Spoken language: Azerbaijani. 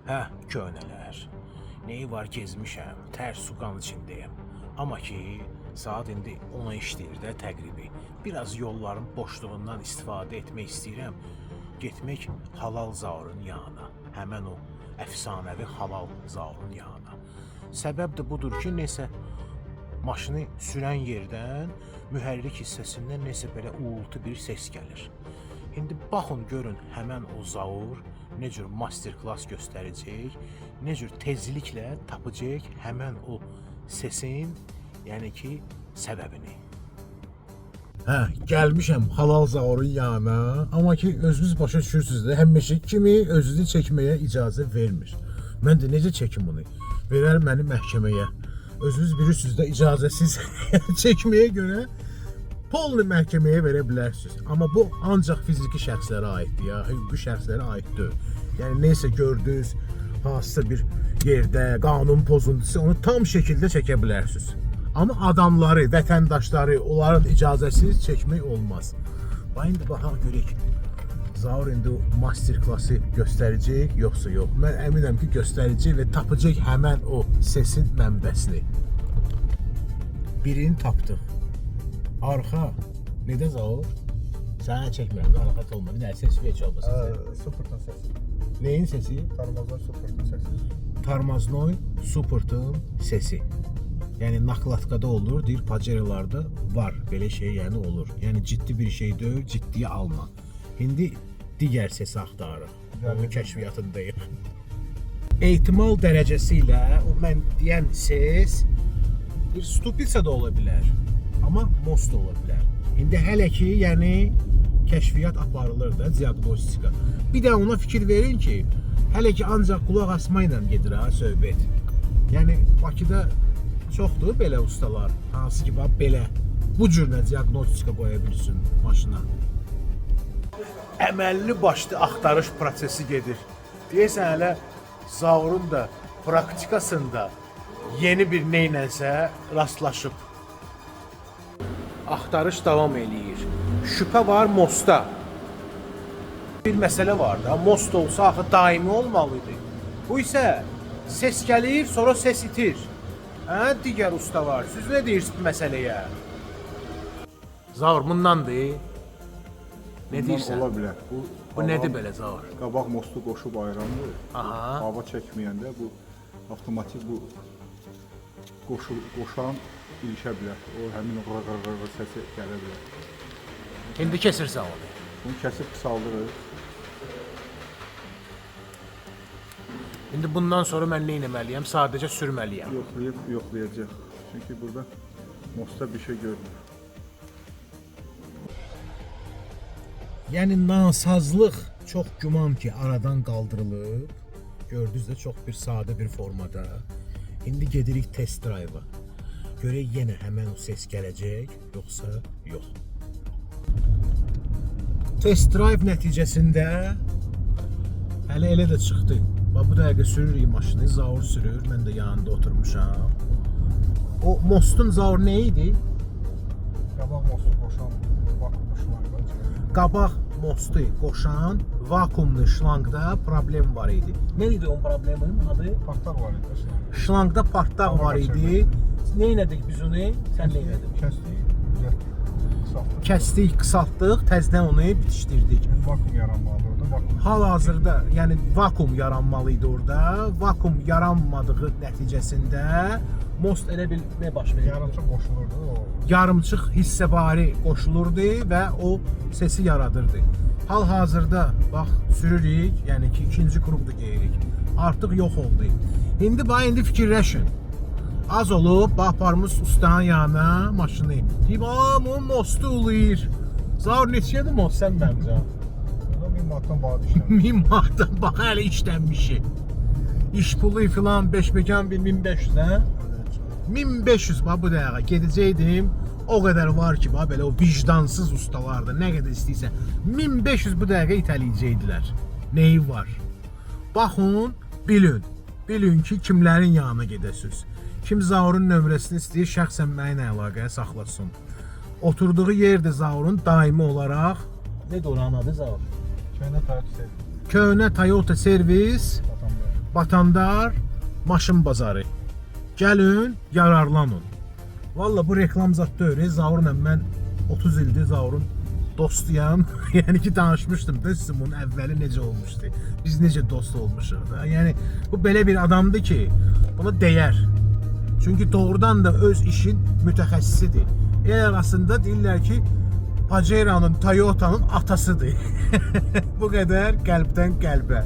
Hə, köhnələr. Neyi var gezmişəm, tərs suqan içindəyəm. Amma ki, saat indi 10-a işləyir də təqribi. Biraz yolların boşluğundan istifadə etmək istəyirəm. Getmək halal zaurun yanına. Həmən o əfsanəvi halal zaurun yanına. Səbəb də budur ki, nəsə maşını sürən yerdən mühərrik hissəsindən nəsə belə uğultu bir ses gəlir. İndi baxın görün həmən o zaur nə cür master-klass göstərəcək, nə cür tezliklə tapacaq həmən o sesin, yəni ki, səbəbini. Hə, gəlmişəm halal zaurun yanına, amma ki özünüz başa düşürsünüz də həmişə kimi özünüzü çəkməyə icazə vermir. Mən də necə çəkim bunu? Verər məni məhkəməyə. Özünüz bilirsiniz də icazəsiz çəkməyə görə polnu məhkəməyə verə bilərsiniz. Amma bu ancaq fiziki şəxslərə aiddir ya, hüquqi şəxslərə aid deyil. Yəni neysə gördünüz, hansısa bir yerdə qanun pozuntusu, onu tam şəkildə çəkə bilərsiniz. Amma adamları, vətəndaşları, onların icazəsiz çəkmək olmaz. Bax indi baxaq görək. Zaur indi master-klassı göstərəcək, yoxsa yox. Mən əminəm ki, göstərəcək və tapacaq həmən o sesin mənbəsini. Birini tapdıq. Arxa. Nədə Zaur? Sənə çəkmirəm, narahat olma. Bir də ses veç olmasın. Supertın sesi. Neyin sesi? Tarmaznoy supertın sesi. Tarmaznoy supertın sesi. Yəni naklatkada olur, deyir paceralarda var. Belə şey yəni olur. Yəni ciddi bir şey deyil, ciddiyə alma. İndi digər sesi axtarırıq. Onun kəşfiyyatındayıq. Ehtimal dərəcəsi ilə o mən deyən ses bir stupitsa da ola bilər. Amma most da ola bilər. İndi hələ ki, yəni kəşfiyyat aparılır da, diaqnostika. Bir də ona fikir verin ki, hələ ki ancaq qulaq asma ilə gedir ha söhbət. Yəni Bakıda çoxdur belə ustalar, hansı ki belə bu cürlə diaqnostika qoya bilsin maşına. Əməlli başlı axtarış prosesi gedir. Deyəsən hələ Zaurun da praktikasında yeni bir neynənsə rastlaşıb. Axtarış davam eləyir. Şübhə var mosta. Bir məsələ var da, most olsa axı daimi olmalıydı. Bu isə ses gəlir, sonra ses itir. Hə, digər usta var. Siz nə deyirsiniz bu məsələyə? Zaur bundandır. Nə deyirsən? Ola bilər. Bu nədir belə Zaur? Qabaq mostu qoşub ayırandır. Aha. Hava çəkməyəndə bu avtomatik bu qoşan ilişə bilər. O həmin qırqır səsi gələ bilər. İndi kesirsən onu. Bunu kəsib qısaldırıq. İndi bundan sonra mən nə etməliyəm? Sadəcə sürməliyəm. Yoxlayacaq. Çünki burada mosta bir şey görmür. Yəni nasazlıq çox güman ki aradan qaldırılıb. Gördünüz də çox bir sadə bir formada. İndi gedirik test drive-a. Görək yenə həmən o ses gələcək, yoxsa yox. Test drive nəticəsində hələ elə də çıxdı. Bax bu dəqiqə sürürük maşını, Zaur sürür, mən də yanında oturmuşam. O mostun Zaur nə idi? Qabaq mostu qoşan vakuumlu şlanqda. Qabaq mostu qoşan vakuumlu şlanqda problem var idi. Nə idi onun probleminin adı? Partlaq var idi. Şlanqda partlaq var idi. Nə etdik biz onu? Sən nə etdin? Kəsdik, Kəsdik, qısaltdıq, təzədən onu bitişdirdik. vakuum yaranmalıdır orada. Hal-hazırda, yəni vakuum yaranmalı idi orada. Vakuum yaranmadığı nəticəsində most elə bil nə baş verir? Yarımçıq qoşulurdu o. Yarımçıq hissəvari qoşulurdu və o sesi yaradırdı. Hal-hazırda bax sürürük, yəni ki ikinci kruqda geyirik. Artıq yox oldu. İndi bax indi fikirləşin. Az olub, bax aparmış ustanın yanına maşını. Deyib, bu mostu uluyur. Zaur neçədir most sən məncə? 1000 manatdan baha işləmiş. 1000 manatdan bax hələ işlənmişi. İş pulu filan 5 mekan 1500 hə? 1500 bax bu dəqiqə gedəcəydim. O qədər var ki, bax belə o vicdansız ustalarda nə qədər istəyirsə 1500 bu dəqiqə itələyəcəkdilər. Neyi var? Baxın, bilin. Bilin ki, kimlərin yanına gedəsiniz. Kim Zaurun nömrəsini istəyir, şəxsən mənimlə əlaqəyə saxlasın. Oturduğu yerdə Zaurun daimi olaraq nədir oranın adı Zaur? Köhnə Toyota servis. Köhnə Toyota servis Batandar maşın bazarı. Gəlin, yararlanın. Valla bu reklam zat deyil. Zaurla mən 30 ildir Zaurun dostuyam. Yəni ki, danışmışdım da sizin bunun əvvəli necə olmuşdu. Biz necə dost olmuşuq da. Yəni bu belə bir adamdır ki, buna dəyər. Çünki doğrudan da öz işin mütəxəssisidir. El arasında deyirlər ki, Pajera'nın, Toyota'nın atasıdır. Bu qədər qəlbdən qəlbə.